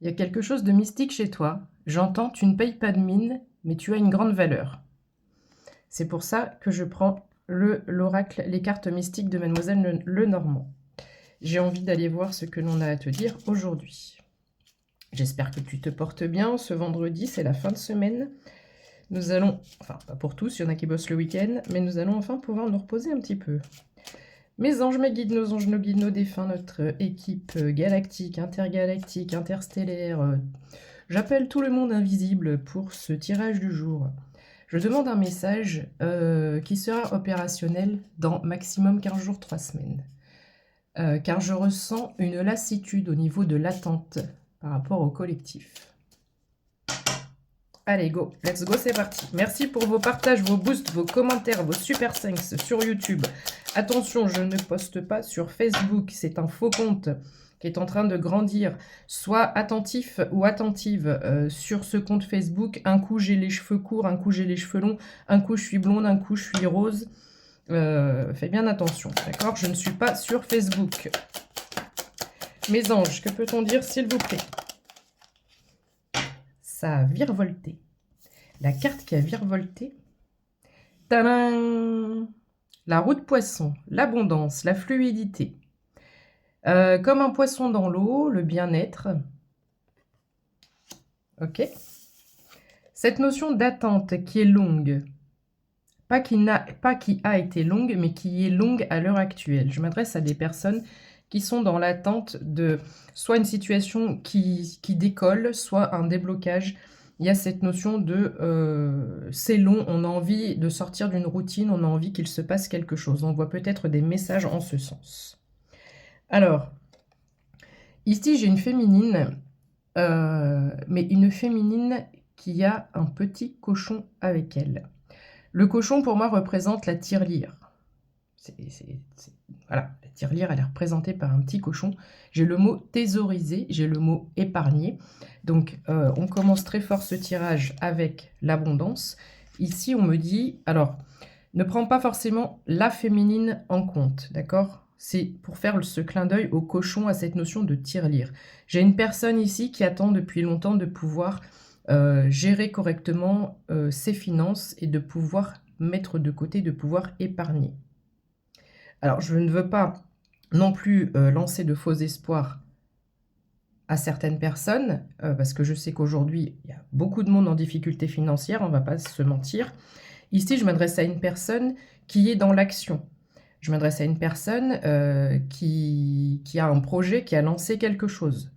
Il y a quelque chose de mystique chez toi. J'entends, tu ne payes pas de mine, mais tu as une grande valeur. C'est pour ça que je prends l'oracle, les cartes mystiques de Mademoiselle Lenormand. J'ai envie d'aller voir ce que l'on a à te dire aujourd'hui. J'espère que tu te portes bien. Ce vendredi, c'est la fin de semaine. Nous allons, enfin pas pour tous, il y en a qui bossent le week-end, mais nous allons enfin pouvoir nous reposer un petit peu. Mes anges, mes guides, nos anges, nos guides, nos défunts, notre équipe galactique, intergalactique, interstellaire. J'appelle tout le monde invisible pour ce tirage du jour. Je demande un message qui sera opérationnel dans maximum 15 jours, 3 semaines. Car je ressens une lassitude au niveau de l'attente par rapport au collectif. Allez, go, let's go, c'est parti. Merci pour vos partages, vos boosts, vos commentaires, vos super thanks sur YouTube. Attention, je ne poste pas sur Facebook, c'est un faux compte qui est en train de grandir. Sois attentif ou attentive sur ce compte Facebook. Un coup, j'ai les cheveux courts, un coup, j'ai les cheveux longs, un coup, je suis blonde, un coup, je suis rose. Fais bien attention, d'accord? Je ne suis pas sur Facebook. Mes anges, que peut-on dire, s'il vous plaît? Ça a virevolté. La carte qui a virevolté. Tadam! La roue de poisson, l'abondance, la fluidité. Comme un poisson dans l'eau, le bien-être. Ok. Cette notion d'attente qui est longue. Pas qui a été longue, mais qui est longue à l'heure actuelle. Je m'adresse à des personnes qui sont dans l'attente de soit une situation qui décolle, soit un déblocage. Il y a cette notion de c'est long, on a envie de sortir d'une routine, on a envie qu'il se passe quelque chose. On voit peut-être des messages en ce sens. Alors, ici j'ai une féminine, mais une féminine qui a un petit cochon avec elle. Le cochon, pour moi, représente la tirelire. Voilà, la tirelire, elle est représentée par un petit cochon. J'ai le mot thésauriser, j'ai le mot épargner. Donc, on commence très fort ce tirage avec l'abondance. Ici, on me dit, alors, ne prends pas forcément la féminine en compte, d'accord? C'est pour faire ce clin d'œil au cochon, à cette notion de tirelire. J'ai une personne ici qui attend depuis longtemps de pouvoir gérer correctement ses finances et de pouvoir mettre de côté, de pouvoir épargner. Alors, je ne veux pas non plus lancer de faux espoirs à certaines personnes, parce que je sais qu'aujourd'hui, il y a beaucoup de monde en difficulté financière, on ne va pas se mentir. Ici, je m'adresse à une personne qui est dans l'action. Je m'adresse à une personne qui a un projet, qui a lancé quelque chose,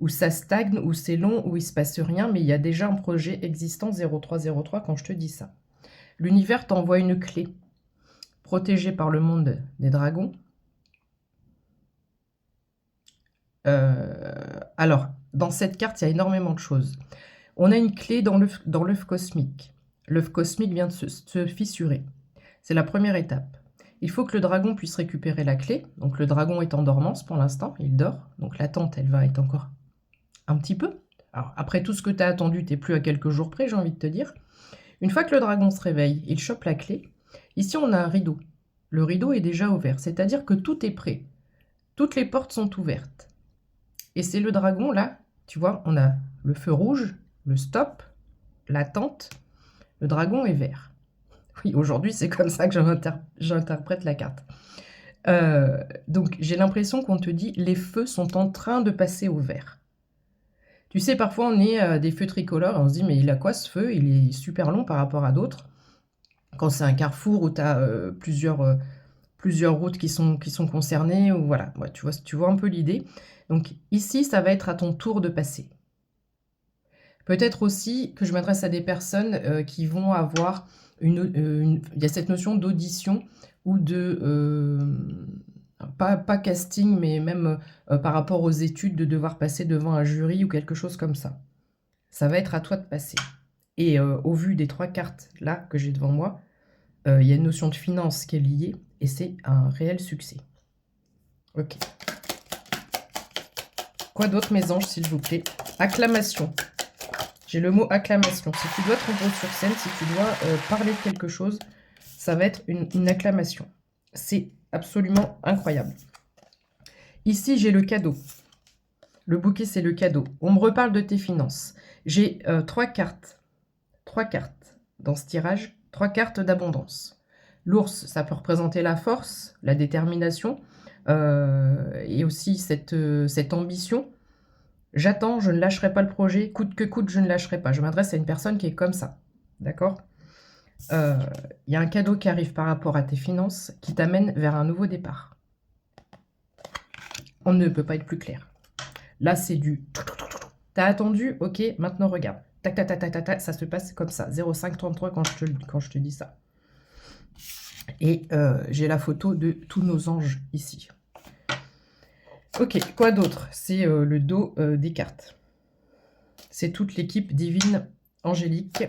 où ça stagne, où c'est long, où il ne se passe rien, mais il y a déjà un projet existant 0303 quand je te dis ça. L'univers t'envoie une clé, protégée par le monde des dragons. Alors, dans cette carte, il y a énormément de choses. On a une clé dans l'œuf cosmique. L'œuf cosmique vient de se fissurer. C'est la première étape. Il faut que le dragon puisse récupérer la clé. Donc le dragon est en dormance pour l'instant, il dort. Donc l'attente, elle va être encore un petit peu. Alors après tout ce que tu as attendu, tu n'es plus à quelques jours près, j'ai envie de te dire. Une fois que le dragon se réveille, il chope la clé. Ici, on a un rideau. Le rideau est déjà ouvert, c'est-à-dire que tout est prêt. Toutes les portes sont ouvertes. Et c'est le dragon, là, tu vois, on a le feu rouge, le stop, l'attente. Le dragon est vert. Oui, aujourd'hui, c'est comme ça que j'interprète la carte. Donc, j'ai l'impression qu'on te dit les feux sont en train de passer au vert. Tu sais, parfois, on est des feux tricolores et on se dit, mais il a quoi ce feu? Il est super long par rapport à d'autres. Quand c'est un carrefour où tu as plusieurs routes qui sont concernées, ou voilà, ouais, tu vois un peu l'idée. Donc ici, ça va être à ton tour de passer. Peut-être aussi que je m'adresse à des personnes qui vont avoir il y a cette notion d'audition ou de pas casting, mais même par rapport aux études, de devoir passer devant un jury ou quelque chose comme ça. Ça va être à toi de passer. Et au vu des 3 cartes là que j'ai devant moi, il y a une notion de finance qui est liée et c'est un réel succès. Ok. Quoi d'autre, mes anges, s'il vous plaît? Acclamation. J'ai le mot acclamation. Si tu dois te rendre sur scène, si tu dois parler de quelque chose, ça va être une acclamation. C'est absolument incroyable. Ici, j'ai le cadeau. Le bouquet, c'est le cadeau. On me reparle de tes finances. J'ai 3 cartes. 3 cartes dans ce tirage. 3 cartes d'abondance. L'ours, ça peut représenter la force, la détermination, et aussi cette ambition. J'attends, je ne lâcherai pas le projet. Coûte que coûte, je ne lâcherai pas. Je m'adresse à une personne qui est comme ça. D'accord ? Il y a un cadeau qui arrive par rapport à tes finances qui t'amène vers un nouveau départ. On ne peut pas être plus clair. Là, c'est du... T'as attendu, ok, maintenant regarde. Tac, tac, tac, tac, tac, tac, ça se passe comme ça. 0533 quand je te dis ça. Et j'ai la photo de tous nos anges ici. Ok, quoi d'autre? C'est le dos des cartes. C'est toute l'équipe divine, angélique,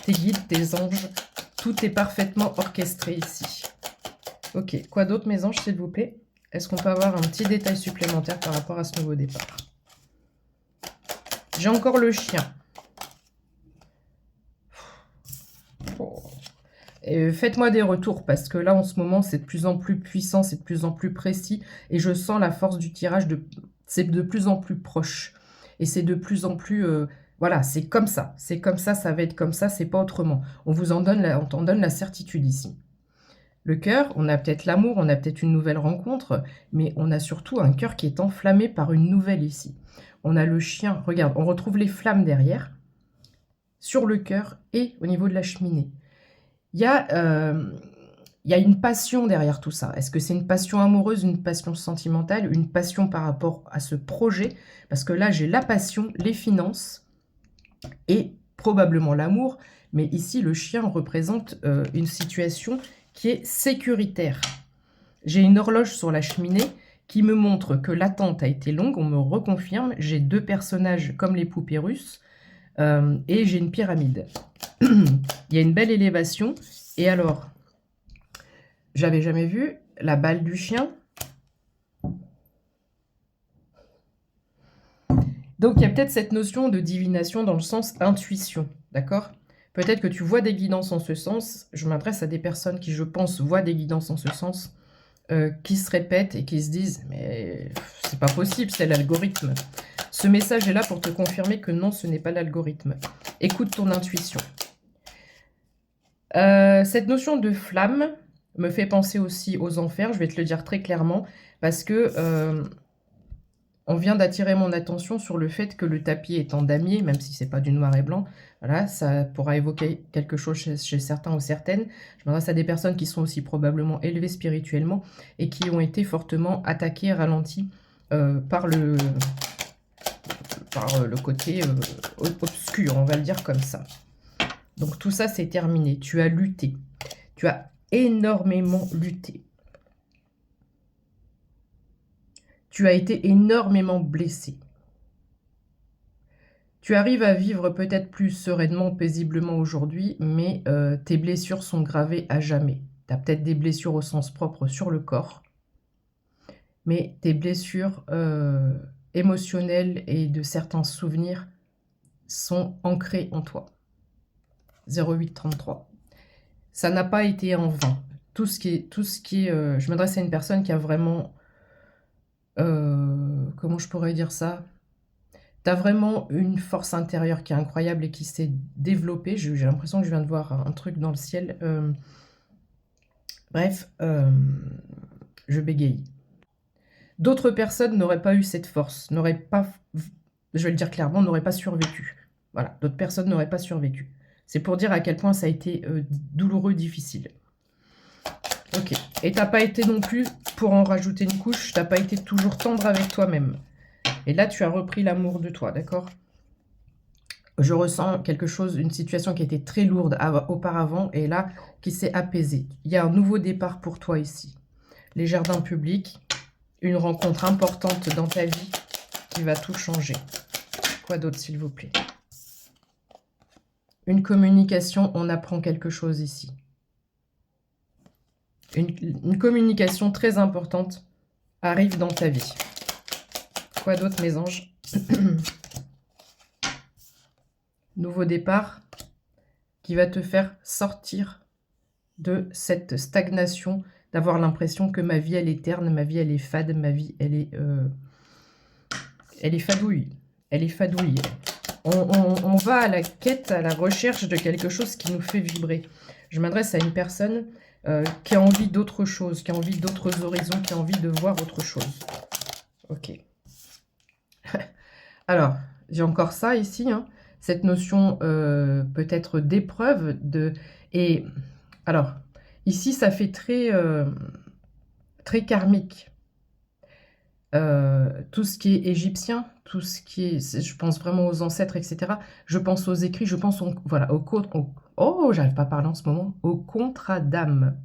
tes guides, tes anges. Tout est parfaitement orchestré ici. Ok, quoi d'autre mes anges, s'il vous plaît? Est-ce qu'on peut avoir un petit détail supplémentaire par rapport à ce nouveau départ? J'ai encore le chien. Oh. Faites-moi des retours parce que là, en ce moment, c'est de plus en plus puissant, c'est de plus en plus précis et je sens la force du tirage, c'est de plus en plus proche. Et c'est de plus en plus... voilà, c'est comme ça, ça va être comme ça, c'est pas autrement. On t'en donne la certitude ici. Le cœur, on a peut-être l'amour, on a peut-être une nouvelle rencontre, mais on a surtout un cœur qui est enflammé par une nouvelle ici. On a le chien, regarde, on retrouve les flammes derrière, sur le cœur et au niveau de la cheminée. Il y a une passion derrière tout ça. Est-ce que c'est une passion amoureuse, une passion sentimentale, une passion par rapport à ce projet? Parce que là, j'ai la passion, les finances et probablement l'amour. Mais ici, le chien représente une situation qui est sécuritaire. J'ai une horloge sur la cheminée qui me montre que l'attente a été longue. On me reconfirme. J'ai 2 personnages comme les poupées russes. Et j'ai une pyramide. Il y a une belle élévation. Et alors, j'avais jamais vu la balle du chien. Donc, il y a peut-être cette notion de divination dans le sens intuition, d'accord? Peut-être que tu vois des guidances en ce sens. Je m'adresse à des personnes qui, je pense, voient des guidances en ce sens, qui se répètent et qui se disent « Mais c'est pas possible, c'est l'algorithme ». Ce message est là pour te confirmer que non, ce n'est pas l'algorithme. Écoute ton intuition. Cette notion de flamme me fait penser aussi aux enfers, je vais te le dire très clairement, parce que on vient d'attirer mon attention sur le fait que le tapis est en damier, même si c'est pas du noir et blanc. Voilà, ça pourra évoquer quelque chose chez certains ou certaines. Je m'adresse à des personnes qui sont aussi probablement élevées spirituellement et qui ont été fortement attaquées, ralenties par le côté obscur, on va le dire comme ça. Donc tout ça, c'est terminé. Tu as lutté. Tu as énormément lutté. Tu as été énormément blessé. Tu arrives à vivre peut-être plus sereinement, paisiblement aujourd'hui, mais tes blessures sont gravées à jamais. Tu as peut-être des blessures au sens propre sur le corps, mais tes blessures émotionnelles et de certains souvenirs sont ancrées en toi. 0833. Ça n'a pas été en vain. Tout ce qui est, je m'adresse à une personne qui a vraiment, comment je pourrais dire ça? Tu as vraiment une force intérieure qui est incroyable et qui s'est développée. J'ai l'impression que je viens de voir un truc dans le ciel. Bref, je bégaye. D'autres personnes n'auraient pas eu cette force, n'auraient pas, je vais le dire clairement, n'auraient pas survécu. Voilà, d'autres personnes n'auraient pas survécu. C'est pour dire à quel point ça a été douloureux, difficile. Ok. Et t'as pas été non plus, pour en rajouter une couche, t'as pas été toujours tendre avec toi-même. Et là, tu as repris l'amour de toi, d'accord? Je ressens quelque chose, une situation qui était très lourde auparavant, et là, qui s'est apaisée. Il y a un nouveau départ pour toi ici. Les jardins publics, une rencontre importante dans ta vie qui va tout changer. Quoi d'autre, s'il vous plaît? Une communication, on apprend quelque chose ici. Une communication très importante arrive dans ta vie. Quoi d'autre, mes anges? Nouveau départ qui va te faire sortir de cette stagnation, d'avoir l'impression que ma vie, elle est terne, ma vie, elle est fade, ma vie, elle est Elle est fadouille. Elle est fadouille. On va à la quête, à la recherche de quelque chose qui nous fait vibrer. Je m'adresse à une personne qui a envie d'autre chose, qui a envie d'autres horizons, qui a envie de voir autre chose. Ok. Alors, j'ai encore ça ici, hein, cette notion peut-être d'épreuve. Et alors, ici, ça fait très, très karmique. Tout ce qui est égyptien, tout ce qui est, je pense vraiment aux ancêtres, etc. Je pense aux écrits, je pense voilà, oh, j'arrive pas à parler en ce moment, au contrat d'âme.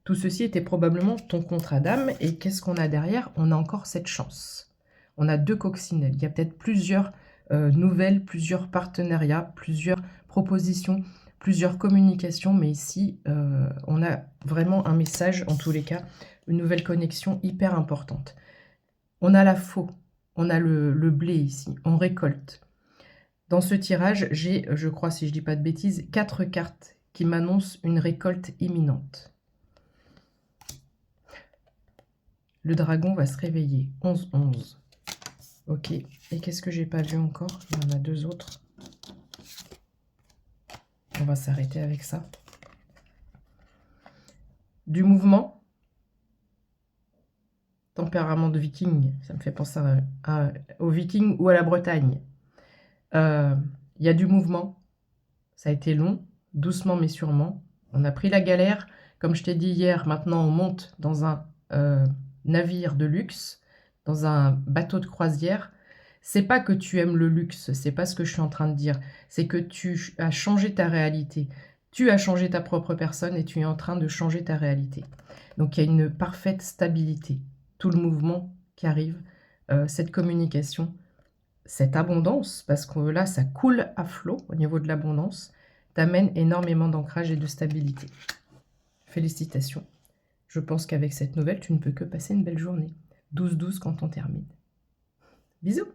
Tout ceci était probablement ton contrat d'âme, et qu'est-ce qu'on a derrière? On a encore cette chance. On a 2 coccinelles, il y a peut-être plusieurs nouvelles, plusieurs partenariats, plusieurs propositions, plusieurs communications, mais ici, on a vraiment un message, en tous les cas, une nouvelle connexion hyper importante. On a la faux, on a le blé ici, on récolte. Dans ce tirage, j'ai, je crois, si je ne dis pas de bêtises, 4 cartes qui m'annoncent une récolte imminente. Le dragon va se réveiller, 11-11. Ok, et qu'est-ce que j'ai pas vu encore? Il y en a 2 autres. On va s'arrêter avec ça. Du mouvement. Tempérament de viking, ça me fait penser aux vikings ou à la Bretagne. Il y a du mouvement, ça a été long, doucement mais sûrement. On a pris la galère, comme je t'ai dit hier, maintenant on monte dans un navire de luxe, dans un bateau de croisière. C'est pas que tu aimes le luxe, c'est pas ce que je suis en train de dire, c'est que tu as changé ta réalité. Tu as changé ta propre personne et tu es en train de changer ta réalité. Donc il y a une parfaite stabilité. Tout le mouvement qui arrive, cette communication, cette abondance, parce que là, ça coule à flot au niveau de l'abondance, t'amène énormément d'ancrage et de stabilité. Félicitations. Je pense qu'avec cette nouvelle, tu ne peux que passer une belle journée. 12-12 quand on termine. Bisous!